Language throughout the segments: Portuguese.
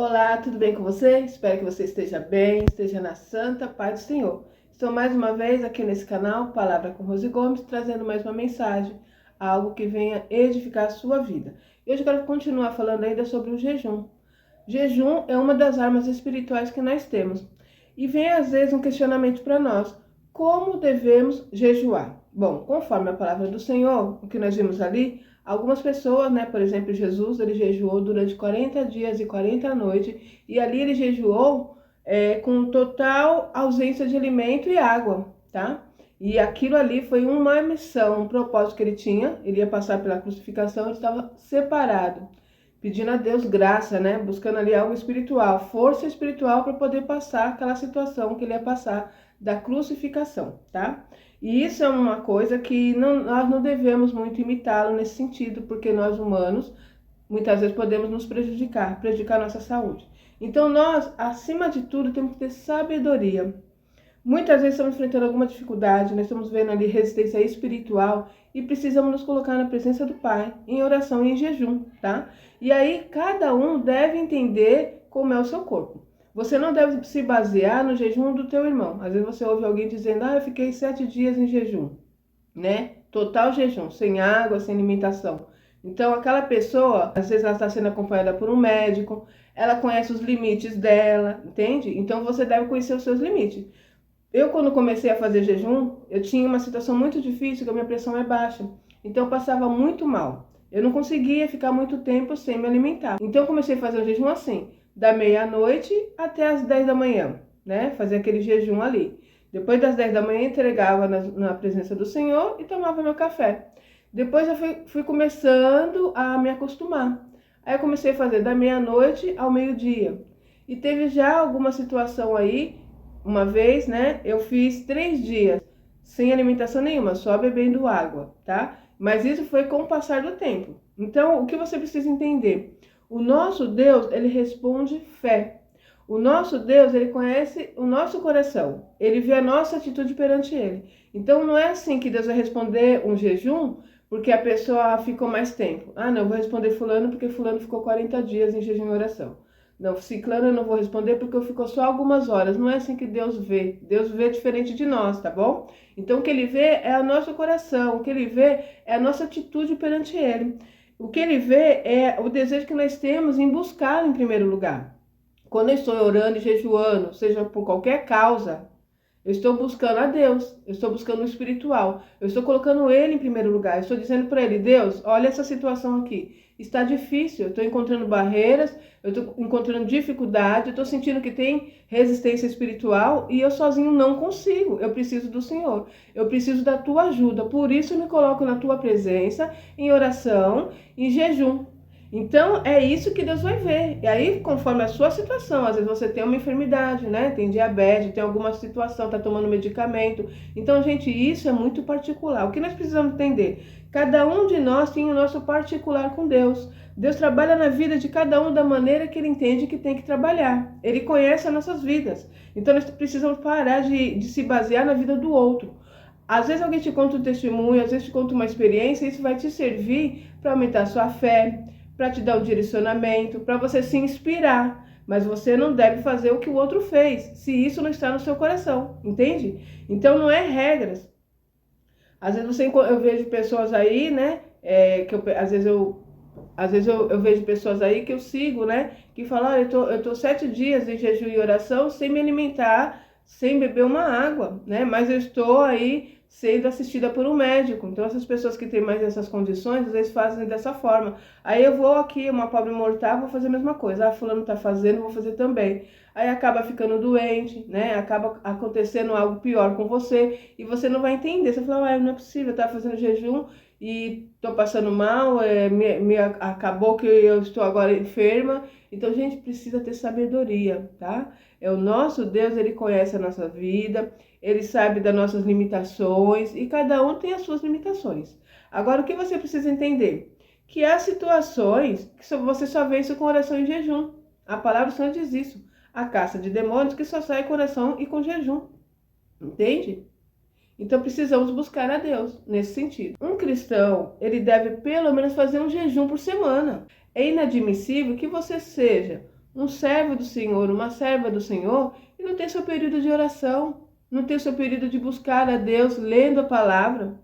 Olá, tudo bem com você? Espero que você esteja bem, esteja na santa paz do Senhor. Estou mais uma vez aqui nesse canal, Palavra com Rose Gomes, trazendo mais uma mensagem, algo que venha edificar a sua vida. E hoje eu quero continuar falando ainda sobre o jejum. Jejum é uma das armas espirituais que nós temos. E vem às vezes um questionamento para nós, como devemos jejuar? Bom, conforme a palavra do Senhor, o que nós vimos ali, algumas pessoas, por exemplo, Jesus, ele jejuou durante 40 dias e 40 noites, e ali ele jejuou com total ausência de alimento e água, tá? E aquilo ali foi uma missão, um propósito que ele tinha, ele ia passar pela crucificação, ele estava separado, pedindo a Deus graça, buscando ali algo espiritual, força espiritual para poder passar aquela situação que ele ia passar da crucificação, tá? E isso é uma coisa que nós não devemos muito imitá-lo nesse sentido, porque nós humanos, muitas vezes podemos nos prejudicar a nossa saúde. Então nós, acima de tudo, temos que ter sabedoria. Muitas vezes estamos enfrentando alguma dificuldade, nós estamos vendo ali resistência espiritual e precisamos nos colocar na presença do Pai, em oração e em jejum, tá? E aí cada um deve entender como é o seu corpo. Você não deve se basear no jejum do teu irmão. Às vezes você ouve alguém dizendo, eu fiquei 7 dias em jejum, Total jejum, sem água, sem alimentação. Então aquela pessoa, às vezes ela está sendo acompanhada por um médico, ela conhece os limites dela, entende? Então você deve conhecer os seus limites. Eu, quando comecei a fazer jejum, eu tinha uma situação muito difícil, que a minha pressão é baixa. Então eu passava muito mal. Eu não conseguia ficar muito tempo sem me alimentar. Então eu comecei a fazer o jejum assim, da meia-noite até as 10 da manhã, Fazer aquele jejum ali. Depois das 10 da manhã, entregava na presença do Senhor e tomava meu café. Depois eu fui começando a me acostumar. Aí eu comecei a fazer da meia-noite ao meio-dia. E teve já alguma situação aí, uma vez, eu fiz 3 dias sem alimentação nenhuma, só bebendo água, tá? Mas isso foi com o passar do tempo. Então, o que você precisa entender? O nosso Deus, ele responde fé. O nosso Deus, ele conhece o nosso coração. Ele vê a nossa atitude perante ele. Então, não é assim que Deus vai responder um jejum porque a pessoa ficou mais tempo. Não, eu vou responder fulano porque fulano ficou 40 dias em jejum e oração. Não, ciclano eu não vou responder porque eu ficou só algumas horas. Não é assim que Deus vê. Deus vê diferente de nós, tá bom? Então, o que ele vê é o nosso coração. O que ele vê é a nossa atitude perante ele. O que ele vê é o desejo que nós temos em buscar em primeiro lugar. Quando eu estou orando e jejuando, seja por qualquer causa, eu estou buscando a Deus, eu estou buscando o espiritual, eu estou colocando Ele em primeiro lugar, eu estou dizendo para Ele, Deus, olha essa situação aqui, está difícil, eu estou encontrando barreiras, eu estou encontrando dificuldade, eu estou sentindo que tem resistência espiritual e eu sozinho não consigo, eu preciso do Senhor, eu preciso da Tua ajuda, por isso eu me coloco na Tua presença, em oração, em jejum. Então, é isso que Deus vai ver. E aí, conforme a sua situação, às vezes você tem uma enfermidade, tem diabetes, tem alguma situação, está tomando medicamento. Então, gente, isso é muito particular. O que nós precisamos entender? Cada um de nós tem o nosso particular com Deus. Deus trabalha na vida de cada um da maneira que Ele entende que tem que trabalhar. Ele conhece as nossas vidas. Então, nós precisamos parar de se basear na vida do outro. Às vezes alguém te conta um testemunho, às vezes te conta uma experiência, isso vai te servir para aumentar a sua fé, para te dar um direcionamento, para você se inspirar. Mas você não deve fazer o que o outro fez, se isso não está no seu coração, entende? Então não é regras. Às vezes eu vejo pessoas aí, às vezes eu vejo pessoas aí que eu sigo, que falam, eu tô 7 dias em jejum e oração sem me alimentar, sem beber uma água, Mas eu estou aí sendo assistida por um médico. Então essas pessoas que têm mais essas condições, às vezes fazem dessa forma. Aí eu vou aqui, uma pobre mortal, vou fazer a mesma coisa. Fulano tá fazendo, vou fazer também. Aí acaba ficando doente, Acaba acontecendo algo pior com você e você não vai entender. Você fala, não é possível, eu tava fazendo jejum e tô passando mal, acabou que eu estou agora enferma. Então, gente, precisa ter sabedoria, tá? É o nosso Deus, Ele conhece a nossa vida, Ele sabe das nossas limitações e cada um tem as suas limitações. Agora, o que você precisa entender? Que há situações que você só vence com oração e jejum. A palavra do Senhor diz isso. A caça de demônios que só sai com oração e com jejum. Entende? Então precisamos buscar a Deus nesse sentido. Um cristão, ele deve pelo menos fazer um jejum por semana. É inadmissível que você seja um servo do Senhor, uma serva do Senhor, e não tem seu período de oração, não tem seu período de buscar a Deus, lendo a palavra.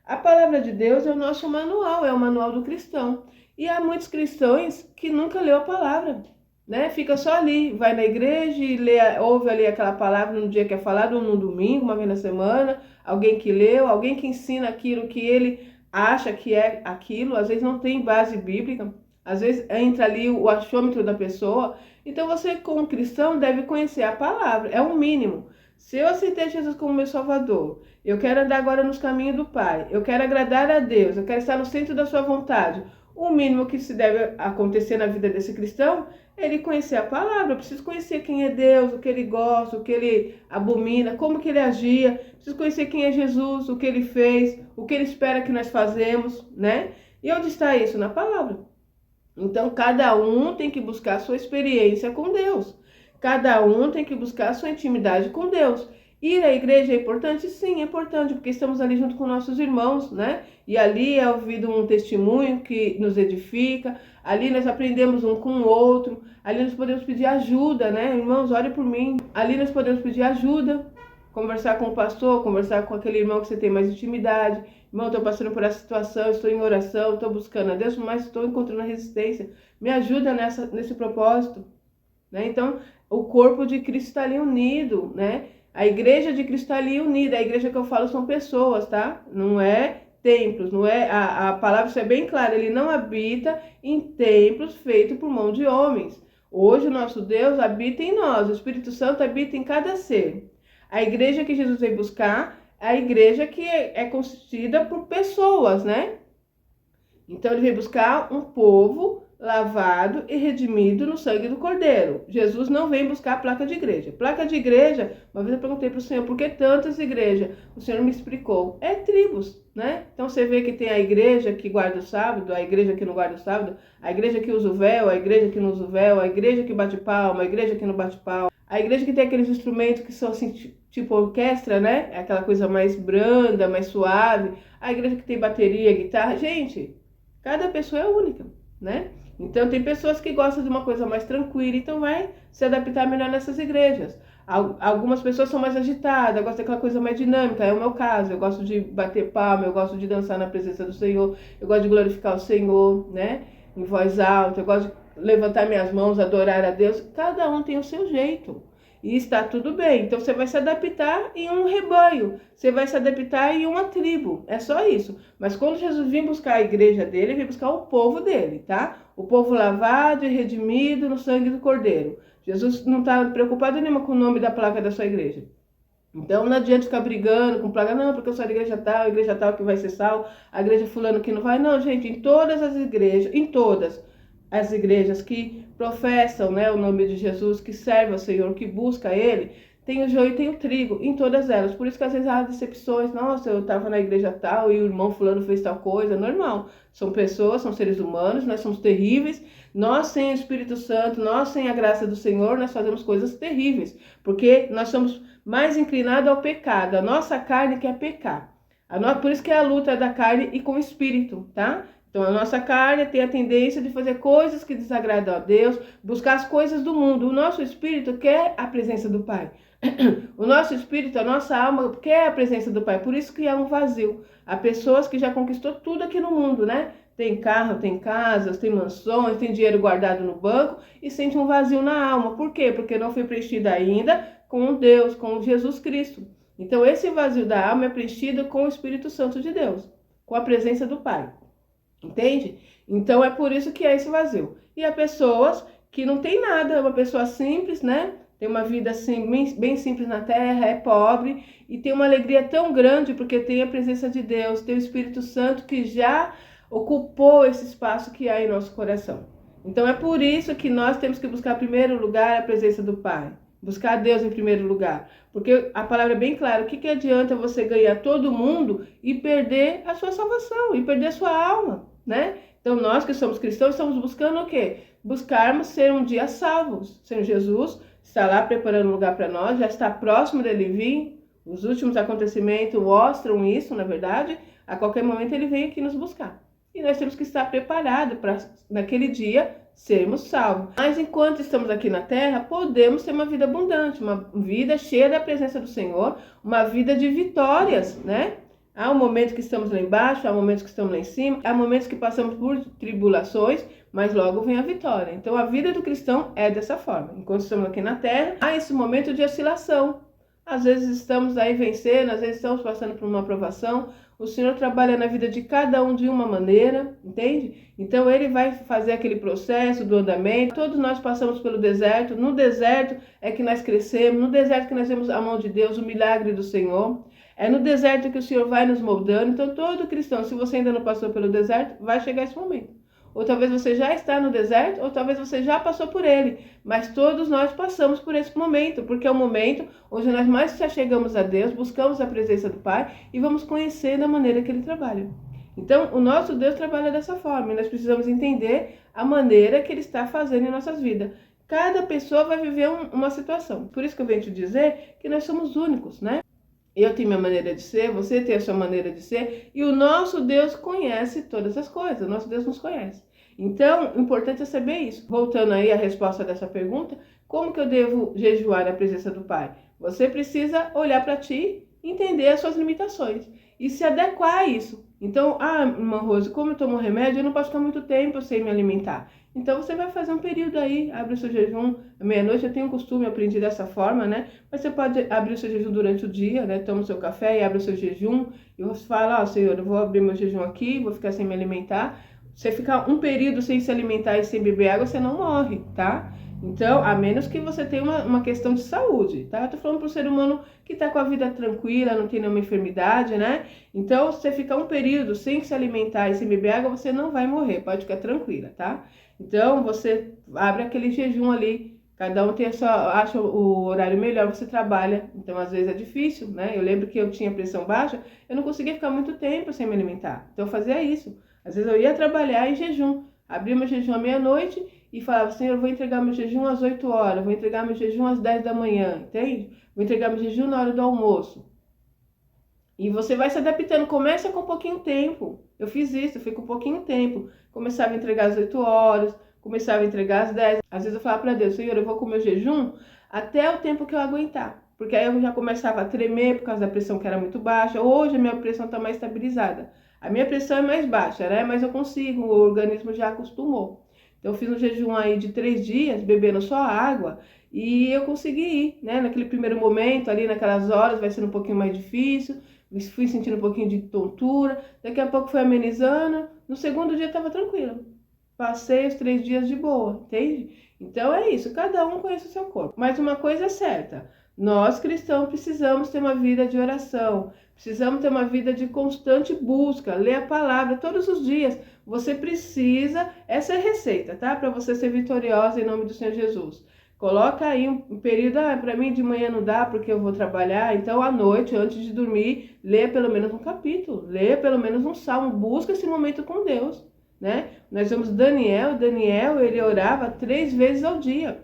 A palavra de Deus é o nosso manual, é o manual do cristão. E há muitos cristãos que nunca leu a palavra, né? Fica só ali, vai na igreja e ouve ali aquela palavra no dia que é falado, ou no domingo, uma vez na semana, alguém que leu, alguém que ensina aquilo que ele acha que é aquilo, às vezes não tem base bíblica, às vezes entra ali o achômetro da pessoa. Então você, como cristão, deve conhecer a palavra, é o mínimo. Se eu aceitei Jesus como meu Salvador, eu quero andar agora nos caminhos do Pai, eu quero agradar a Deus, eu quero estar no centro da sua vontade. O mínimo que se deve acontecer na vida desse cristão é ele conhecer a palavra. Eu preciso conhecer quem é Deus, o que ele gosta, o que ele abomina, como que ele agia. Preciso conhecer quem é Jesus, o que ele fez, o que ele espera que nós fazemos, né? E onde está isso? Na palavra. Então, cada um tem que buscar a sua experiência com Deus. Cada um tem que buscar a sua intimidade com Deus. Ir à igreja é importante? Sim, é importante, porque estamos ali junto com nossos irmãos, né? E ali é ouvido um testemunho que nos edifica, ali nós aprendemos um com o outro, ali nós podemos pedir ajuda, né? Irmãos, ore por mim. Ali nós podemos pedir ajuda, conversar com o pastor, conversar com aquele irmão que você tem mais intimidade. Irmão, estou passando por essa situação, estou em oração, estou buscando a Deus, mas estou encontrando resistência. Me ajuda nesse propósito, né? Então, o corpo de Cristo está ali unido, né? A igreja de Cristo está ali unida. A igreja que eu falo são pessoas, tá? Não é templos, não é... A palavra isso é bem clara, ele não habita em templos feitos por mão de homens. Hoje o nosso Deus habita em nós, o Espírito Santo habita em cada ser. A igreja que Jesus veio buscar é a igreja que é constituída por pessoas, né? Então ele veio buscar um povo lavado e redimido no sangue do Cordeiro. Jesus não vem buscar placa de igreja. Placa de igreja, uma vez eu perguntei para o Senhor, por que tantas igrejas? O Senhor me explicou, é tribos, né? Então você vê que tem a igreja que guarda o sábado, a igreja que não guarda o sábado, a igreja que usa o véu, a igreja que não usa o véu, a igreja que bate palma, a igreja que não bate palma, a igreja que tem aqueles instrumentos que são assim, tipo orquestra, né? É aquela coisa mais branda, mais suave, a igreja que tem bateria, guitarra. Gente, cada pessoa é única, né? Então tem pessoas que gostam de uma coisa mais tranquila, então vai se adaptar melhor nessas igrejas. Algumas pessoas são mais agitadas, gostam daquela coisa mais dinâmica, é o meu caso. Eu gosto de bater palma, eu gosto de dançar na presença do Senhor, eu gosto de glorificar o Senhor, né? Em voz alta, eu gosto de levantar minhas mãos, adorar a Deus. Cada um tem o seu jeito. E está tudo bem. Então você vai se adaptar em um rebanho, você vai se adaptar em uma tribo. É só isso. Mas quando Jesus vinha buscar a igreja dele, ele veio buscar o povo dele, tá? O povo lavado e redimido no sangue do Cordeiro. Jesus não está preocupado nenhuma com o nome da placa da sua igreja. Então não adianta ficar brigando com placa, não, porque eu sou da igreja tal que vai ser salvo, a igreja fulano que não vai. Não, gente, em todas as igrejas, em todas as igrejas que professam, né, o nome de Jesus, que serve ao Senhor, que busca Ele, tem o joio e tem o trigo, em todas elas. Por isso que às vezes há decepções. Nossa, eu estava na igreja tal e o irmão fulano fez tal coisa. Normal, são pessoas, são seres humanos, nós somos terríveis. Nós sem o Espírito Santo, nós sem a graça do Senhor, nós fazemos coisas terríveis, porque nós somos mais inclinados ao pecado. A nossa carne quer pecar. Por isso que é a luta da carne e com o Espírito, tá? Então, a nossa carne tem a tendência de fazer coisas que desagradam a Deus, buscar as coisas do mundo. O nosso espírito quer a presença do Pai. O nosso espírito, a nossa alma quer a presença do Pai. Por isso que é um vazio. Há pessoas que já conquistou tudo aqui no mundo, né? Tem carro, tem casas, tem mansões, tem dinheiro guardado no banco e sente um vazio na alma. Por quê? Porque não foi preenchida ainda com Deus, com Jesus Cristo. Então, esse vazio da alma é preenchido com o Espírito Santo de Deus, com a presença do Pai. Entende? Então é por isso que é esse vazio. E há pessoas que não tem nada, é uma pessoa simples, né? Tem uma vida assim, bem simples na terra, é pobre e tem uma alegria tão grande porque tem a presença de Deus, tem o Espírito Santo que já ocupou esse espaço que há em nosso coração. Então é por isso que nós temos que buscar em primeiro lugar a presença do Pai. Buscar Deus em primeiro lugar. Porque a palavra é bem clara. O que adianta você ganhar todo mundo e perder a sua salvação, e perder a sua alma, né? Então nós que somos cristãos estamos buscando o quê? Buscarmos ser um dia salvos. Senhor Jesus está lá preparando um lugar para nós, já está próximo dele vir. Os últimos acontecimentos mostram isso, na verdade. A qualquer momento ele vem aqui nos buscar. e nós temos que estar preparados para, naquele dia, sermos salvos. Mas enquanto estamos aqui na terra, podemos ter uma vida abundante, uma vida cheia da presença do Senhor, uma vida de vitórias, né? Há um momento que estamos lá embaixo, há momentos que estamos lá em cima, há momentos que passamos por tribulações, mas logo vem a vitória. Então a vida do cristão é dessa forma. Enquanto estamos aqui na terra, há esse momento de oscilação. Às vezes estamos aí vencendo, às vezes estamos passando por uma provação. O Senhor trabalha na vida de cada um de uma maneira, entende? Então Ele vai fazer aquele processo do andamento. Todos nós passamos pelo deserto. No deserto é que nós crescemos, no deserto que nós vemos a mão de Deus, o milagre do Senhor. É no deserto que o Senhor vai nos moldando. Então todo cristão, se você ainda não passou pelo deserto, vai chegar esse momento. Ou talvez você já está no deserto, ou talvez você já passou por ele. Mas todos nós passamos por esse momento, porque é o momento onde nós mais se achegamos a Deus, buscamos a presença do Pai e vamos conhecer a maneira que Ele trabalha. Então, o nosso Deus trabalha dessa forma e nós precisamos entender a maneira que Ele está fazendo em nossas vidas. Cada pessoa vai viver uma situação. Por isso que eu venho te dizer que nós somos únicos, né? Eu tenho minha maneira de ser, você tem a sua maneira de ser, e o nosso Deus conhece todas as coisas, o nosso Deus nos conhece. Então, o importante é saber isso. Voltando aí à resposta dessa pergunta, como que eu devo jejuar na presença do Pai? Você precisa olhar para ti, entender as suas limitações e se adequar a isso. Então, irmã Rose, como eu tomo remédio, eu não posso ficar muito tempo sem me alimentar. Então você vai fazer um período aí, abre o seu jejum à meia-noite. Eu tenho um costume, eu aprendi dessa forma, né? Mas você pode abrir o seu jejum durante o dia, né? Toma o seu café e abre o seu jejum. E você fala, Senhor, eu vou abrir meu jejum aqui, vou ficar sem me alimentar. Você ficar um período sem se alimentar e sem beber água, você não morre, tá? Então, a menos que você tenha uma questão de saúde, tá? Eu tô falando pro ser humano que tá com a vida tranquila, não tem nenhuma enfermidade, né? Então, se você ficar um período sem se alimentar e sem beber água, você não vai morrer, pode ficar tranquila, tá? Então, você abre aquele jejum ali, cada um tem acha o horário melhor, você trabalha, então às vezes é difícil, né? Eu lembro que eu tinha pressão baixa, eu não conseguia ficar muito tempo sem me alimentar, então eu fazia isso. Às vezes eu ia trabalhar em jejum, abria meu jejum à meia-noite e falava, Senhor, eu vou entregar meu jejum às 8 horas, vou entregar meu jejum às 10 da manhã, entende? Vou entregar meu jejum na hora do almoço. E você vai se adaptando, começa com pouquinho tempo. Eu fiz isso, eu fui com pouquinho tempo. Começava a entregar às 8 horas, começava a entregar às 10. Às vezes eu falava para Deus, Senhor, eu vou com o meu jejum até o tempo que eu aguentar. Porque aí eu já começava a tremer por causa da pressão que era muito baixa. Hoje a minha pressão está mais estabilizada. A minha pressão é mais baixa, né? Mas eu consigo, o organismo já acostumou. Então eu fiz um jejum aí de 3 dias, bebendo só água. E eu consegui ir, né? Naquele primeiro momento, ali naquelas horas, vai sendo um pouquinho mais difícil. Fui sentindo um pouquinho de tontura, daqui a pouco foi amenizando, no segundo dia estava tranquilo. Passei os 3 dias de boa, entende? Então é isso, cada um conhece o seu corpo. Mas uma coisa é certa, nós cristãos precisamos ter uma vida de oração, precisamos ter uma vida de constante busca, ler a palavra todos os dias. Você precisa, essa é a receita, tá? Para você ser vitoriosa em nome do Senhor Jesus. Coloca aí um período, para mim de manhã não dá porque eu vou trabalhar, então à noite, antes de dormir, lê pelo menos um capítulo, lê pelo menos um salmo, busca esse momento com Deus, né? Nós vemos Daniel, ele orava 3 vezes ao dia.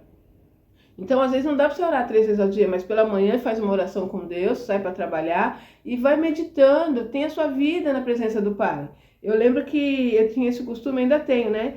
Então, às vezes não dá para você orar 3 vezes ao dia, mas pela manhã faz uma oração com Deus, sai para trabalhar e vai meditando, tem a sua vida na presença do Pai. Eu lembro que eu tinha esse costume, ainda tenho, né?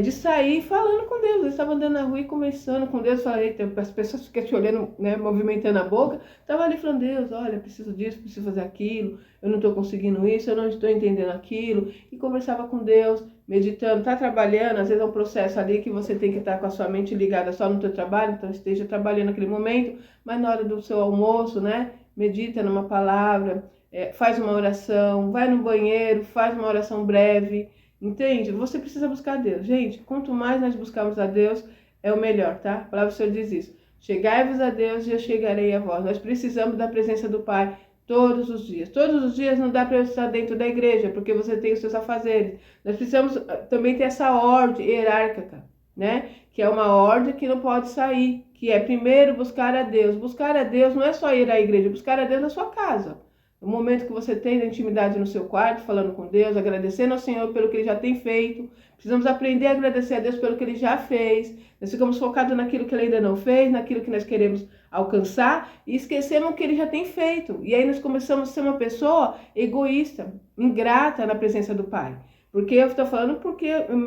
De sair falando com Deus. Eu estava andando na rua e conversando com Deus. Falei, as pessoas ficam te olhando, né, movimentando a boca. Estava ali falando, Deus, olha, preciso disso, preciso fazer aquilo. Eu não estou conseguindo isso, eu não estou entendendo aquilo. E conversava com Deus, meditando. Está trabalhando, às vezes é um processo ali que você tem que estar com a sua mente ligada só no teu trabalho. Então esteja trabalhando naquele momento. Mas na hora do seu almoço, né, medita numa palavra. Faz uma oração, vai no banheiro, faz uma oração breve, entende? Você precisa buscar a Deus. Gente, quanto mais nós buscarmos a Deus, é o melhor, tá? A palavra do Senhor diz isso. Chegai-vos a Deus e eu chegarei a vós. Nós precisamos da presença do Pai todos os dias. Todos os dias não dá para estar dentro da igreja, porque você tem os seus afazeres. Nós precisamos também ter essa ordem hierárquica, né? Que é uma ordem que não pode sair, que é primeiro buscar a Deus. Buscar a Deus não é só ir à igreja, buscar a Deus na sua casa. O momento que você tem de intimidade no seu quarto, falando com Deus, agradecendo ao Senhor pelo que Ele já tem feito. Precisamos aprender a agradecer a Deus pelo que Ele já fez. Nós ficamos focados naquilo que Ele ainda não fez, naquilo que nós queremos alcançar e esquecemos o que Ele já tem feito. E aí nós começamos a ser uma pessoa egoísta, ingrata na presença do Pai. Porque eu estou falando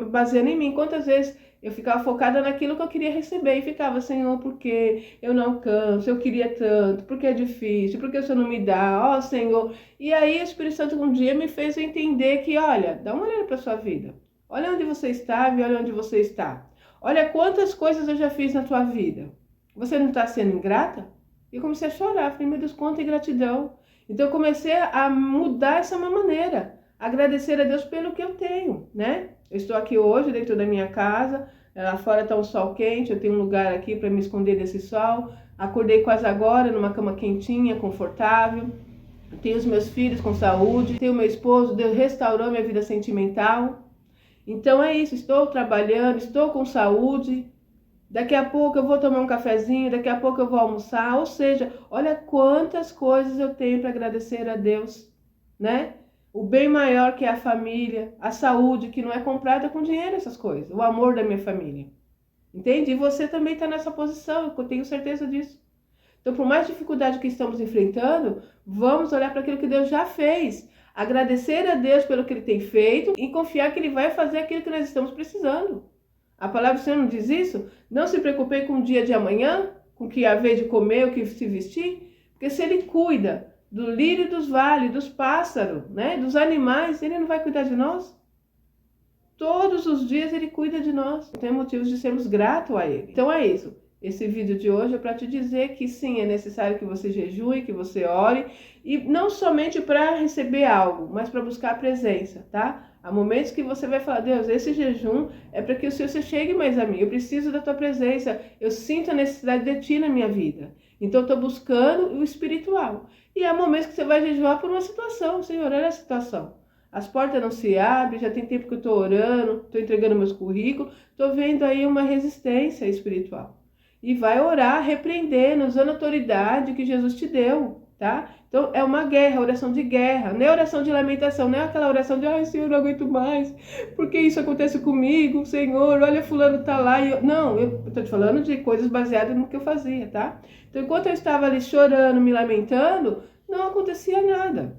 baseando em mim. Quantas vezes eu ficava focada naquilo que eu queria receber e ficava, Senhor, porque eu não alcanço, eu queria tanto, porque é difícil, porque o Senhor não me dá, ó Senhor. E aí o Espírito Santo um dia me fez entender que, olha, dá uma olhada para sua vida. Olha onde você estava e olha onde você está. Olha quantas coisas eu já fiz na tua vida. Você não está sendo ingrata? E eu comecei a chorar, falei, meu Deus, quanta ingratidão. Então eu comecei a mudar essa minha maneira, agradecer a Deus pelo que eu tenho, né? Eu estou aqui hoje dentro da minha casa, lá fora está um sol quente, eu tenho um lugar aqui para me esconder desse sol. Acordei quase agora numa cama quentinha, confortável. Tenho os meus filhos com saúde, tenho meu esposo, Deus restaurou minha vida sentimental. Então é isso, estou trabalhando, estou com saúde. Daqui a pouco eu vou tomar um cafezinho, daqui a pouco eu vou almoçar. Ou seja, olha quantas coisas eu tenho para agradecer a Deus, né? O bem maior que é a família, a saúde, que não é comprada com dinheiro, essas coisas. O amor da minha família. Entende? E você também está nessa posição, eu tenho certeza disso. Então, por mais dificuldade que estamos enfrentando, vamos olhar para aquilo que Deus já fez. Agradecer a Deus pelo que Ele tem feito e confiar que Ele vai fazer aquilo que nós estamos precisando. A palavra do Senhor não diz isso? Não se preocupe com o dia de amanhã, com o que haver de comer, o que se vestir, porque se Ele cuida do lírio dos vales, dos pássaros, né, dos animais, Ele não vai cuidar de nós? Todos os dias Ele cuida de nós. Tem motivos de sermos gratos a Ele. Então é isso. Esse vídeo de hoje é para te dizer que sim, é necessário que você jejue, que você ore, e não somente para receber algo, mas para buscar a presença, tá? Há momentos que você vai falar, Deus, esse jejum é para que o Senhor se chegue mais a mim, eu preciso da tua presença, eu sinto a necessidade de ti na minha vida. Então eu estou buscando o espiritual. E há momentos que você vai jejuar por uma situação, Senhor, olha a situação. As portas não se abrem, já tem tempo que eu estou orando, estou entregando meus currículos, estou vendo aí uma resistência espiritual. E vai orar, repreendendo, usando a autoridade que Jesus te deu, tá? Então é uma guerra, oração de guerra, não é oração de lamentação, não é aquela oração de, ai Senhor, não aguento mais, porque isso acontece comigo, Senhor, olha fulano tá lá. Não, eu tô te falando de coisas baseadas no que eu fazia, tá? Então enquanto eu estava ali chorando, me lamentando, não acontecia nada.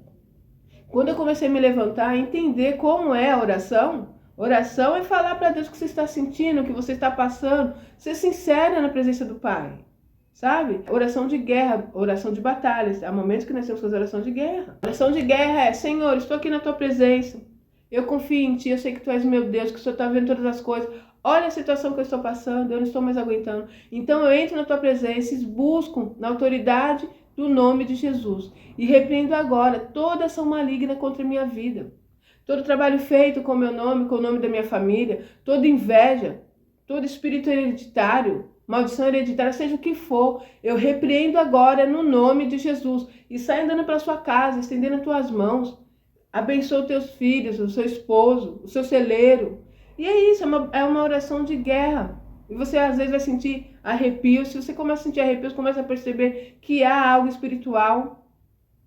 Quando eu comecei a me levantar, a entender como é a oração, oração é falar para Deus o que você está sentindo, o que você está passando, ser sincera na presença do Pai, sabe? Oração de guerra, oração de batalhas. Há momentos que nós temos que fazer oração de guerra. Oração de guerra é, Senhor, estou aqui na tua presença, eu confio em ti, eu sei que tu és meu Deus, que o Senhor está vendo todas as coisas. Olha a situação que eu estou passando, eu não estou mais aguentando. Então eu entro na tua presença e busco na autoridade do nome de Jesus. E repreendo agora toda ação maligna contra a minha vida. Todo trabalho feito com o meu nome, com o nome da minha família, toda inveja, todo espírito hereditário, maldição hereditária, seja o que for, eu repreendo agora no nome de Jesus. E sai andando pela sua casa, estendendo as tuas mãos. Abençoa os teus filhos, o seu esposo, o seu celeiro. E é isso, é uma oração de guerra. E você às vezes vai sentir arrepios. Se você começa a sentir arrepios, começa a perceber que há algo espiritual.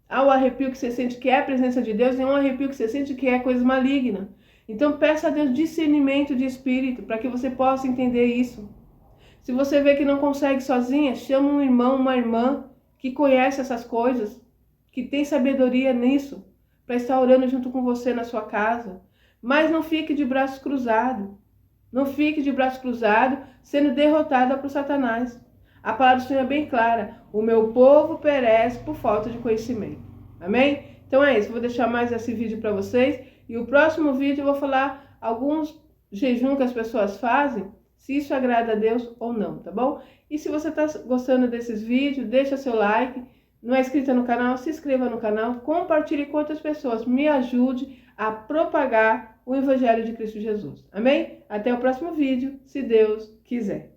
Há o arrepio que você sente que é a presença de Deus e um arrepio que você sente que é coisa maligna. Então peça a Deus discernimento de espírito para que você possa entender isso. Se você vê que não consegue sozinha, chama um irmão, uma irmã que conhece essas coisas, que tem sabedoria nisso, para estar orando junto com você na sua casa. Mas não fique de braços cruzados. Não fique de braços cruzados sendo derrotada por Satanás. A palavra do Senhor é bem clara. O meu povo perece por falta de conhecimento. Amém? Então é isso. Vou deixar mais esse vídeo para vocês. E o próximo vídeo eu vou falar alguns jejuns que as pessoas fazem, se isso agrada a Deus ou não, tá bom? E se você está gostando desses vídeos, deixa seu like. Não é inscrita no canal, se inscreva no canal. Compartilhe com outras pessoas. Me ajude a propagar o Evangelho de Cristo Jesus. Amém? Até o próximo vídeo, se Deus quiser.